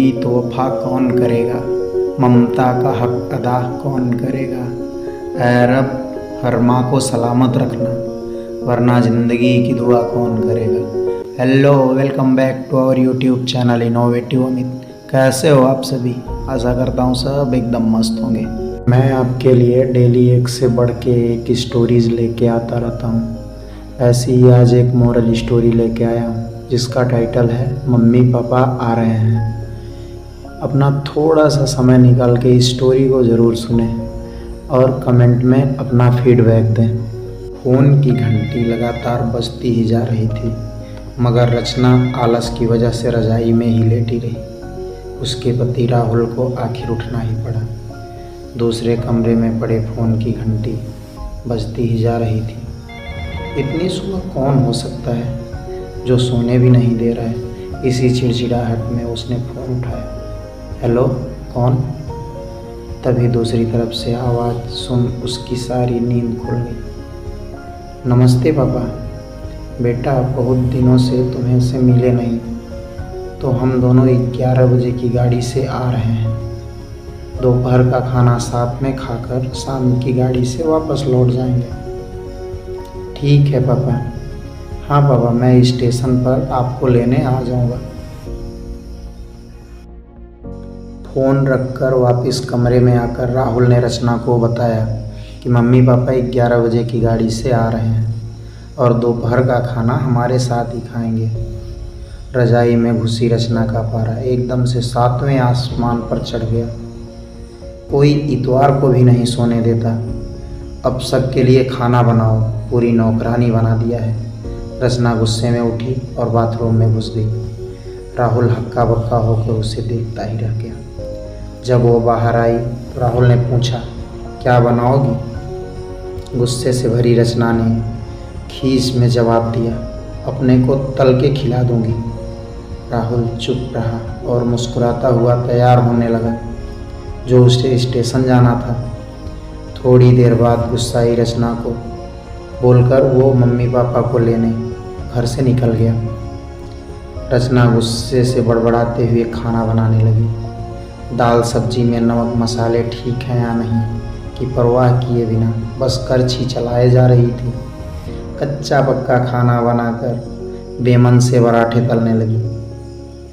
होगी तो वफा कौन करेगा, ममता का हक अदा कौन करेगा। ऐ रब हर माँ को सलामत रखना, वरना ज़िंदगी की दुआ कौन करेगा। Hello, welcome back to our YouTube channel innovative Amit. कैसे हो आप सभी? आशा करता हूँ सब एकदम मस्त होंगे। मैं आपके लिए डेली एक से बढ़ के एक स्टोरीज़ लेके आता रहता हूँ। ऐसी ही आज एक मोरल स्टोरी लेके आया हूँ जिसका टाइटल है मम्मी पापा आ रहे हैं। अपना थोड़ा सा समय निकाल के इस स्टोरी को ज़रूर सुने और कमेंट में अपना फीडबैक दें। फ़ोन की घंटी लगातार बजती ही जा रही थी, मगर रचना आलस की वजह से रज़ाई में ही लेटी रही। उसके पति राहुल को आखिर उठना ही पड़ा। दूसरे कमरे में पड़े फ़ोन की घंटी बजती ही जा रही थी। इतनी सुबह कौन हो सकता है जो सोने भी नहीं दे रहा है। इसी चिड़चिड़ाहट में उसने फ़ोन उठाया। हेलो, कौन? तभी दूसरी तरफ से आवाज़ सुन उसकी सारी नींद खुल गई। नमस्ते पापा। बेटा, बहुत दिनों से तुम्हें से मिले नहीं, तो हम दोनों 11 बजे की गाड़ी से आ रहे हैं। दोपहर का खाना साथ में खाकर शाम की गाड़ी से वापस लौट जाएंगे। ठीक है पापा। हाँ पापा, मैं स्टेशन पर आपको लेने आ जाऊंगा। फ़ोन रखकर वापस कमरे में आकर राहुल ने रचना को बताया कि मम्मी पापा 11 बजे की गाड़ी से आ रहे हैं और दोपहर का खाना हमारे साथ ही खाएंगे। रज़ाई में घुसी रचना का पारा एकदम से 7वें आसमान पर चढ़ गया। कोई इतवार को भी नहीं सोने देता। अब सबके लिए खाना बनाओ, पूरी नौकरानी बना दिया है। रचना गुस्से में उठी और बाथरूम में घुस गई। राहुल हक्का बक्का होकर उसे देखता ही रह गया। जब वो बाहर आई तो राहुल ने पूछा, क्या बनाओगी? गुस्से से भरी रचना ने खीस में जवाब दिया, अपने को तल के खिला दूंगी। राहुल चुप रहा और मुस्कुराता हुआ तैयार होने लगा, जो उसे स्टेशन जाना था। थोड़ी देर बाद गुस्साई रचना को बोलकर वो मम्मी पापा को लेने घर से निकल गया। रचना गुस्से से बड़बड़ाते हुए खाना बनाने लगी। दाल सब्जी में नमक मसाले ठीक हैं या नहीं की परवाह किए बिना बस करछी चलाए जा रही थी। कच्चा पक्का खाना बनाकर बेमन से पराठे तलने लगी।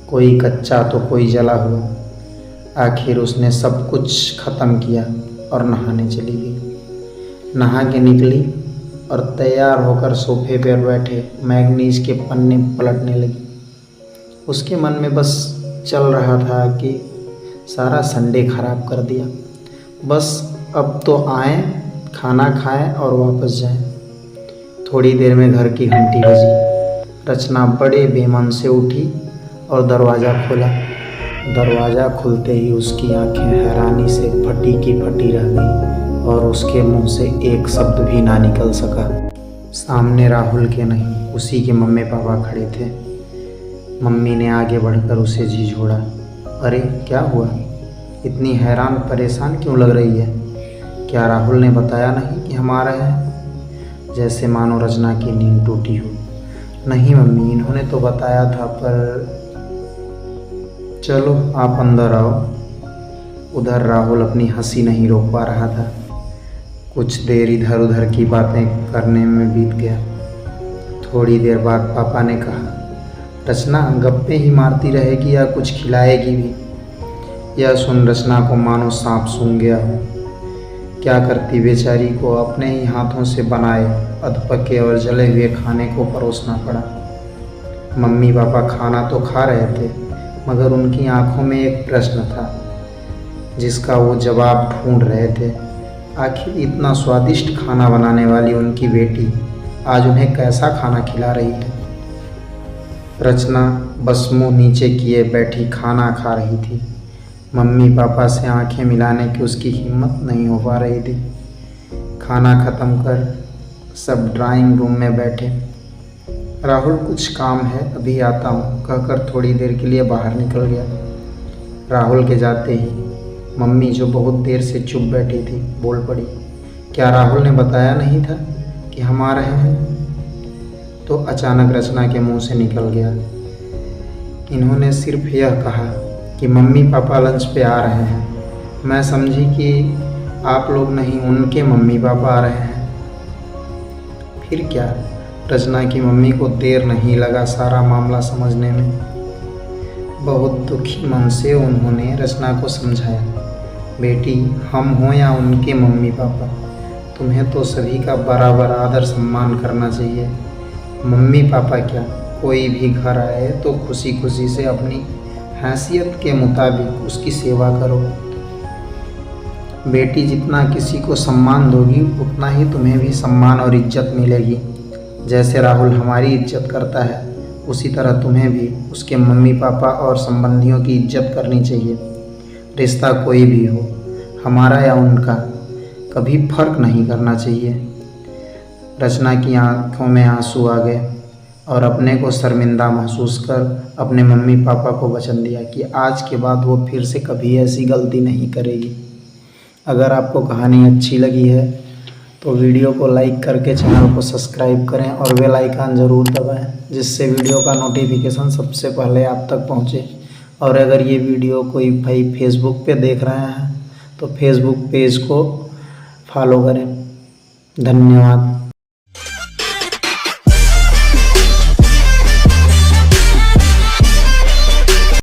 कोई कच्चा तो कोई जला हुआ। आखिर उसने सब कुछ ख़त्म किया और नहाने चली गई। नहा के निकली और तैयार होकर सोफे पर बैठे मैगनीज के पन्ने पलटने लगी। उसके मन में बस चल रहा था कि सारा संडे खराब कर दिया। बस अब तो आएँ, खाना खाएं और वापस जाएं। थोड़ी देर में घर की घंटी बजी। रचना बड़े बेमन से उठी और दरवाज़ा खोला। दरवाज़ा खुलते ही उसकी आंखें हैरानी से फटी की फटी रह गई और उसके मुंह से एक शब्द भी ना निकल सका। सामने राहुल के नहीं, उसी के मम्मी पापा खड़े थे। मम्मी ने आगे बढ़कर उसे झिझोड़ा। अरे क्या हुआ? इतनी हैरान परेशान क्यों लग रही है? क्या राहुल ने बताया नहीं कि हम आ रहे हैं? जैसे मानो रचना की नींद टूटी हो। नहीं मम्मी, इन्होंने तो बताया था, पर चलो आप अंदर आओ। उधर राहुल अपनी हंसी नहीं रोक पा रहा था। कुछ देर इधर उधर की बातें करने में बीत गया। थोड़ी देर बाद पापा ने कहा, रचना गप्पे ही मारती रहेगी या कुछ खिलाएगी भी? यह सुन रचना को मानो सांप सूंघ गया हो। क्या करती बेचारी को अपने ही हाथों से बनाए अधपके और जले हुए खाने को परोसना पड़ा। मम्मी पापा खाना तो खा रहे थे, मगर उनकी आंखों में एक प्रश्न था जिसका वो जवाब ढूंढ रहे थे। आखिर इतना स्वादिष्ट खाना बनाने वाली उनकी बेटी आज उन्हें कैसा खाना खिला रही है। रचना बस मुंह नीचे किए बैठी खाना खा रही थी। मम्मी पापा से आंखें मिलाने की उसकी हिम्मत नहीं हो पा रही थी। खाना ख़त्म कर सब ड्राइंग रूम में बैठे। राहुल, कुछ काम है, अभी आता हूँ कहकर थोड़ी देर के लिए बाहर निकल गया। राहुल के जाते ही मम्मी, जो बहुत देर से चुप बैठी थी, बोल पड़ी, क्या राहुल ने बताया नहीं था कि हम आ रहे हैं? तो अचानक रचना के मुंह से निकल गया, इन्होंने सिर्फ यह कहा कि मम्मी पापा लंच पे आ रहे हैं। मैं समझी कि आप लोग नहीं, उनके मम्मी पापा आ रहे हैं। फिर क्या, रचना की मम्मी को देर नहीं लगा सारा मामला समझने में। बहुत दुखी मन से उन्होंने रचना को समझाया, बेटी, हम हों या उनके मम्मी पापा, तुम्हें तो सभी का बराबर आदर सम्मान करना चाहिए। मम्मी पापा क्या, कोई भी घर आए तो खुशी खुशी से अपनी हैसियत के मुताबिक उसकी सेवा करो। बेटी, जितना किसी को सम्मान दोगी उतना ही तुम्हें भी सम्मान और इज्जत मिलेगी। जैसे राहुल हमारी इज्जत करता है, उसी तरह तुम्हें भी उसके मम्मी पापा और संबंधियों की इज्जत करनी चाहिए। रिश्ता कोई भी हो, हमारा या उनका, कभी फर्क नहीं करना चाहिए। रचना की आंखों में आंसू आ गए और अपने को शर्मिंदा महसूस कर अपने मम्मी पापा को वचन दिया कि आज के बाद वो फिर से कभी ऐसी गलती नहीं करेगी। अगर आपको कहानी अच्छी लगी है तो वीडियो को लाइक करके चैनल को सब्सक्राइब करें और बेल आइकन ज़रूर दबाएं, जिससे वीडियो का नोटिफिकेशन सबसे पहले आप तक पहुंचे। और अगर ये वीडियो कोई भाई फेसबुक पे देख रहे हैं तो फेसबुक पेज को फॉलो करें। धन्यवाद।